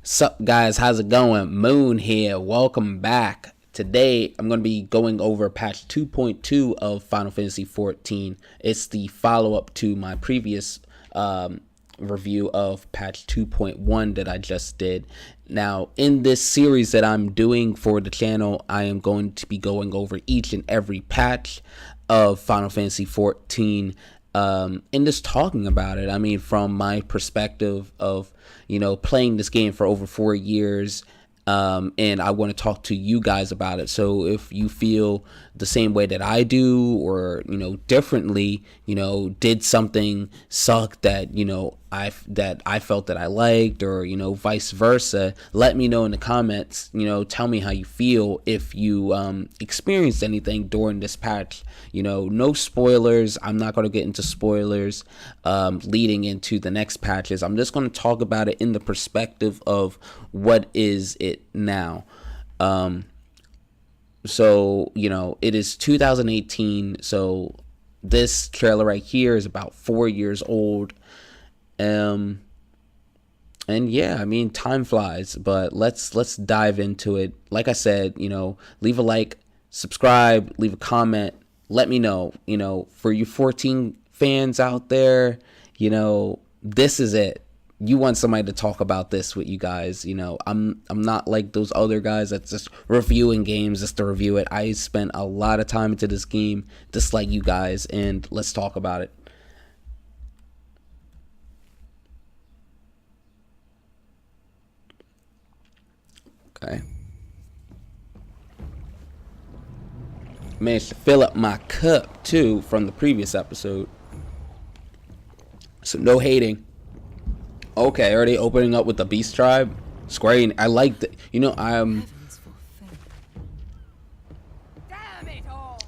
Sup guys, how's it going? Moon here, welcome back. Today I'm going to be going over patch 2.2 of Final Fantasy 14. It's the follow-up to my previous review of patch 2.1 that I just did. Now, in this series that I'm doing for the channel, I am going to be going over each and every patch of Final Fantasy 14 and just talking about it. I mean, from my perspective of, playing this game for over 4 years, and I want to talk to you guys about it. So if you feel the same way that I do, or differently, did something suck that I felt that I liked, or vice versa, let me know in the comments. Tell me how you feel if you experienced anything during this patch. No spoilers. I'm not going to get into spoilers leading into the next patches. I'm just going to talk about it in the perspective of what is it now. So it is 2018, so this trailer right here is about 4 years old. And yeah, I mean, time flies, but let's dive into it. Like I said, leave a like, subscribe, leave a comment, let me know. For you 14 fans out there, this is it. You want somebody to talk about this with you guys. I'm not like those other guys that's just reviewing games just to review it. I spent a lot of time into this game just like you guys, and let's talk about it. Okay. Managed to fill up my cup too from the previous episode. So no hating. Okay, already opening up with the Beast Tribe. Square, I like that.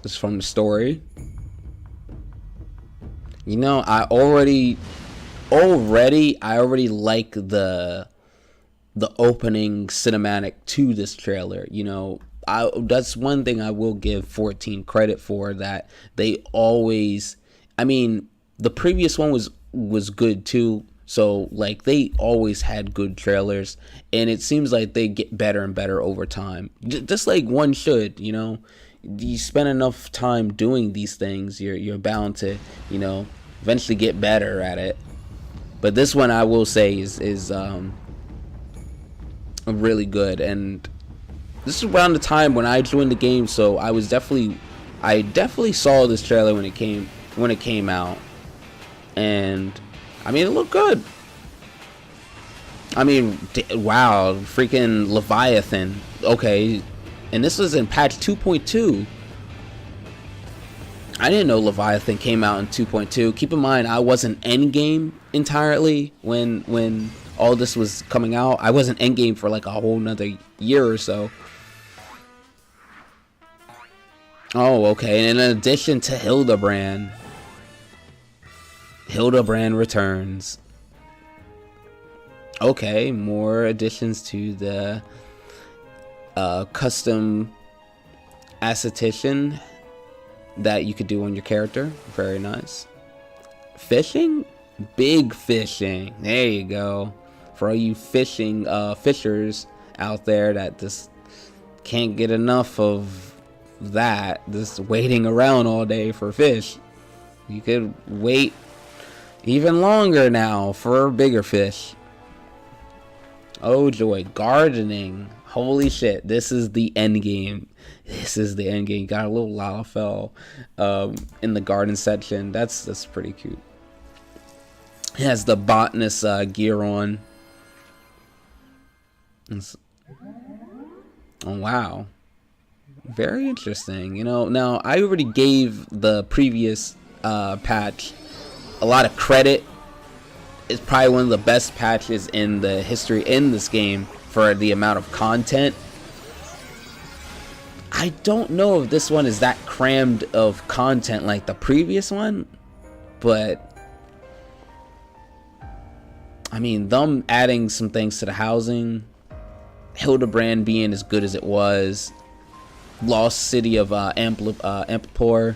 This is from the story. I already like the opening cinematic to this trailer. That's one thing I will give 14 credit for, that they always, the previous one was good too. So like, they always had good trailers, and it seems like they get better and better over time, just like one should. You spend enough time doing these things, you're bound to eventually get better at it. But this one, I will say, is really good. And this is around the time when I joined the game, so I definitely saw this trailer when it came out, and it looked good. Wow, freaking Leviathan. Okay, and this was in patch 2.2. I didn't know Leviathan came out in 2.2. Keep in mind, I wasn't endgame entirely when all this was coming out. I wasn't endgame for like a whole nother year or so. Oh, okay, and in addition to Hildebrand returns. Okay, more additions to the custom esthetician that you could do on your character. Very nice. Fishing? Big fishing. There you go. For all you fishers out there that just can't get enough of that, just waiting around all day for fish. You could wait even longer now for bigger fish. Oh joy, gardening. Holy shit, this is the end game. Got a little Lalafell in the garden section. That's pretty cute. It has the botanist gear on. Oh wow, very interesting. Now I already gave the previous patch a lot of credit. It's probably one of the best patches in the history in this game for the amount of content. I don't know if this one is that crammed of content like the previous one, but them adding some things to the housing, Hildebrand being as good as it was, Lost City of Amplipor,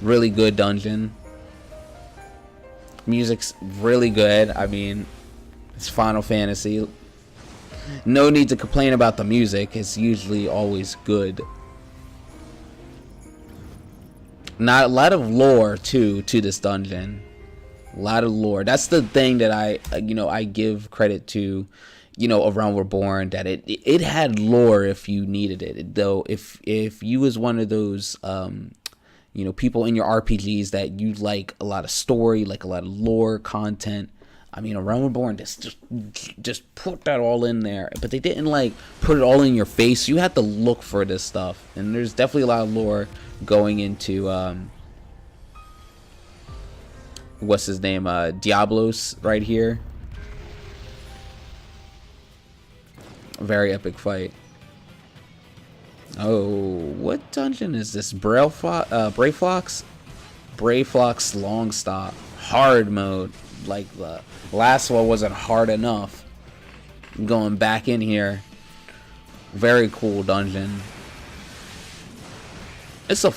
really good dungeon. Music's really good. It's Final Fantasy. No need to complain about the music. It's usually always good. Not a lot of lore too to this dungeon. A lot of lore. That's the thing that I give credit to, A Realm Reborn, that it had lore if you needed it. Though if you was one of those people in your RPGs that you like a lot of story, like a lot of lore content, A Realm Reborn just put that all in there, but they didn't like put it all in your face. You had to look for this stuff, and there's definitely a lot of lore going into what's his name, Diablos right here. Very epic fight. Oh, what dungeon is this? Brayflox long stop, hard mode. Like the last one wasn't hard enough. Going back in here. Very cool dungeon. I said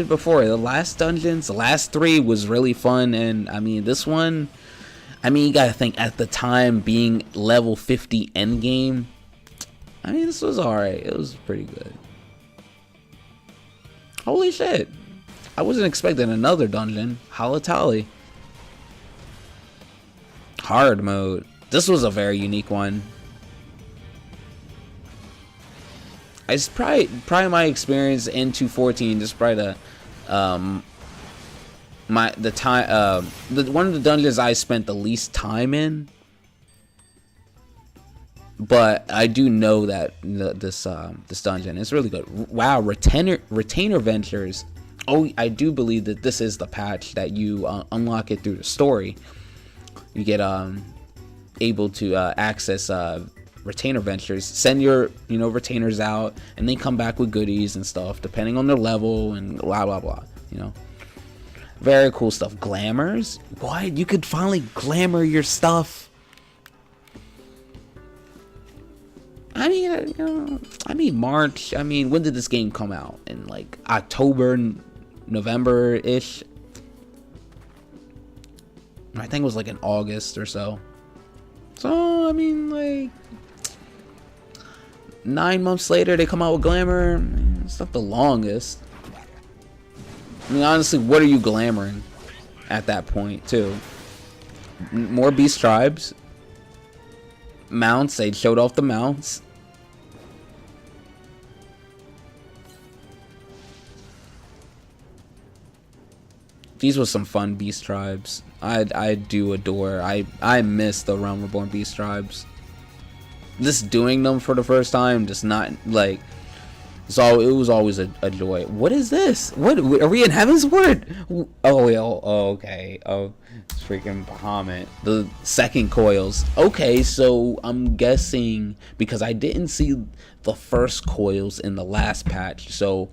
it before, the last dungeons, the last 3 was really fun, and this one, you gotta think, at the time being level 50 endgame, this was alright. It was pretty good. Holy shit, I wasn't expecting another dungeon. Halatali. Hard mode. This was a very unique one. It's probably my experience in 214. Just probably one of the dungeons I spent the least time in. But I do know that this dungeon is really good. Wow, retainer ventures. Oh, I do believe that this is the patch that you unlock it through the story. You get able to access retainer ventures, send your retainers out, and they come back with goodies and stuff depending on their level and blah blah blah. Very cool stuff. Glamours. What? You could finally glamour your stuff. March. When did this game come out? In like October, November ish. I think it was like in August or so. So like 9 months later, they come out with Glamour. It's not the longest. Honestly, what are you glamoring at that point, too? More beast tribes. Mounts, they showed off the mounts. These were some fun beast tribes. I do adore. I miss the Realm Reborn beast tribes. Just doing them for the first time, just not like, so it was always a joy. What is this? What are we in Heaven's Word? Okay. It's freaking Bahamut. The second coils. Okay, so I'm guessing because I didn't see the first coils in the last patch, so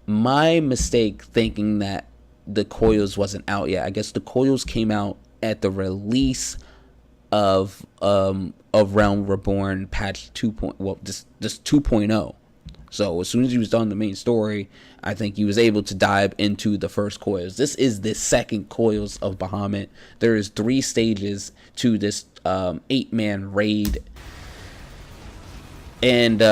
my mistake thinking that the coils wasn't out yet. I guess the coils came out at the release of Realm Reborn patch 2.0. So as soon as he was done the main story, I think he was able to dive into the first coils. This is the second coils of Bahamut. There is 3 stages to this 8-man raid, and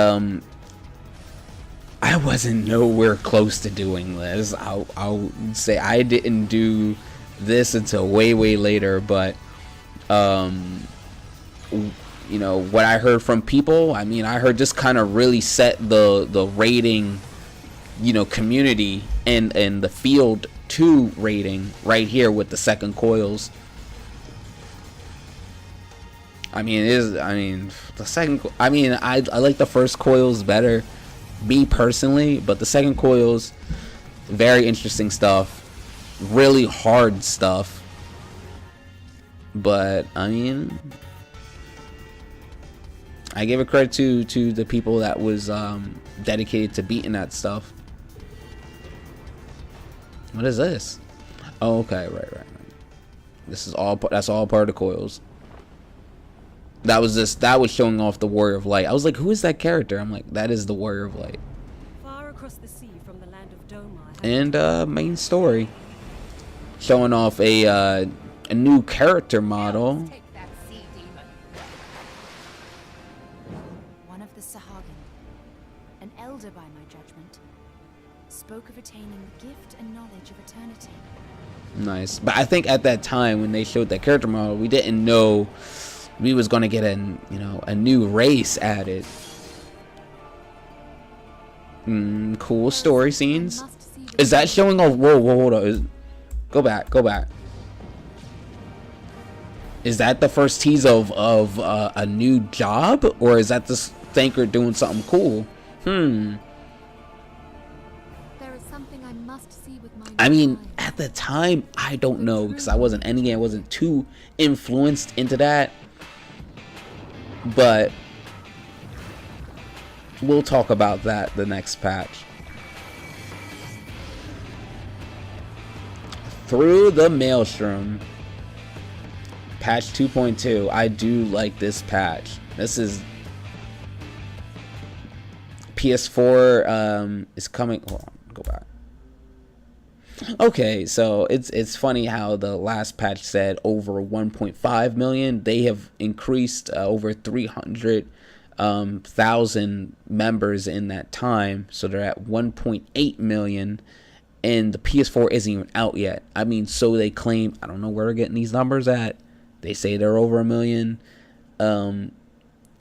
I wasn't nowhere close to doing this. I'll say I didn't do this until way later, but what I heard from people, I heard this kind of really set the rating, community and the field to rating right here with the second coils. The second, I like the first coils better, me personally, but the second coils, very interesting stuff, really hard stuff. But I give it credit to the people that was dedicated to beating that stuff. What is this? Oh, okay, right. That's all part of the coils. That was showing off the Warrior of Light. I was like, who is that character? I'm like, that is the Warrior of Light. Far across the sea from the land of Domar. And main story, showing off a new character model. of the Sahagin, an elder by my judgment, spoke of attaining the gift and knowledge of eternity. Nice. But I think at that time when they showed that character model, we didn't know we was gonna get a new race added. Cool story scenes. Is that showing off? Whoa, hold on. Go back. Is that the first tease of a new job, or is that this thinker doing something cool? There is something I must see with my I mean, eyes. at the time, I don't know, because I wasn't too influenced into that. But we'll talk about that the next patch. Through the Maelstrom. Patch 2.2. I do like this patch. This is PS4 is coming. Hold on, go back. Okay, so it's funny how the last patch said over 1.5 million. They have increased over 300,000 members in that time, so they're at 1.8 million, and the PS4 isn't even out yet. I mean, so they claim. I don't know where they're getting these numbers at. They say they're over a million, and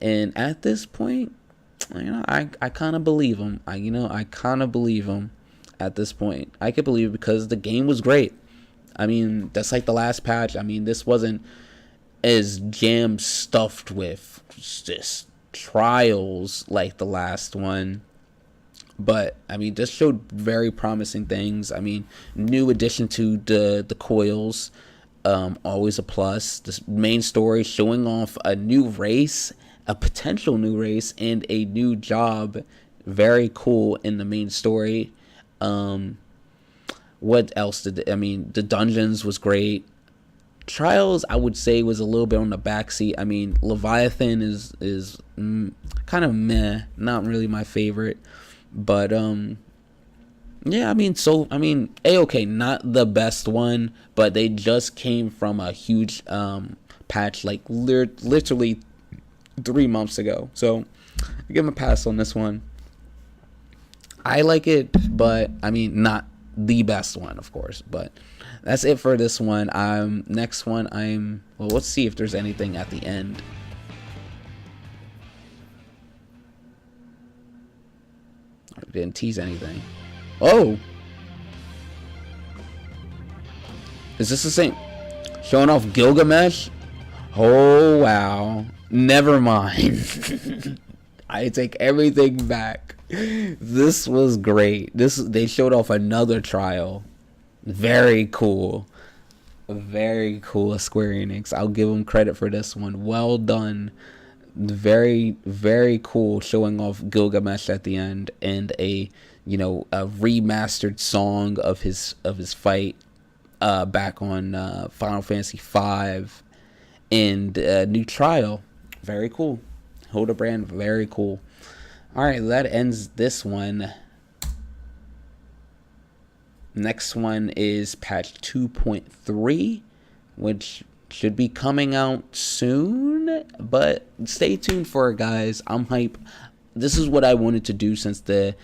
at this point, I kind of believe them. I kind of believe them. At this point, I could believe it because the game was great. I mean, that's like the last patch. I mean, this wasn't as jam stuffed with just trials like the last one, but I mean, this showed very promising things. I mean, new addition to the coils, always a plus. This main story showing off a new race, a potential new race, and a new job. Very cool in the main story. What else the dungeons was great. Trials, I would say, was a little bit on the backseat. I mean, Leviathan is kind of meh, not really my favorite, but yeah, I mean, A-OK, not the best one, but they just came from a huge patch like literally 3 months ago, so I give them a pass on this one. I like it, but I mean, not the best one, of course. But that's it for this one. Next one, well, let's see if there's anything at the end. I didn't tease anything. Oh, is this the same? Showing off Gilgamesh? Oh wow. Never mind. I take everything back. This was great. They showed off another trial. Very cool. Very cool, Square Enix. I'll give them credit for this one. Well done. Very, very cool, showing off Gilgamesh at the end, and a remastered song of his fight back on Final Fantasy V, and a new trial. Very cool. Hildebrand, very cool. Alright, that ends this one. Next one is patch 2.3, which should be coming out soon, but stay tuned for it, guys. I'm hype. This is what I wanted to do since I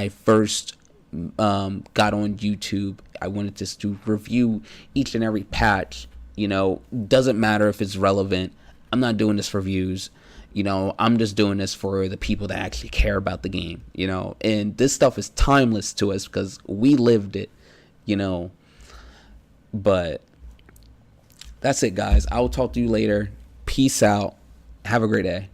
first got on YouTube. I wanted to review each and every patch. Doesn't matter if it's relevant. I'm not doing this for views. I'm just doing this for the people that actually care about the game, and this stuff is timeless to us because we lived it, but that's it, guys. I will talk to you later. Peace out. Have a great day.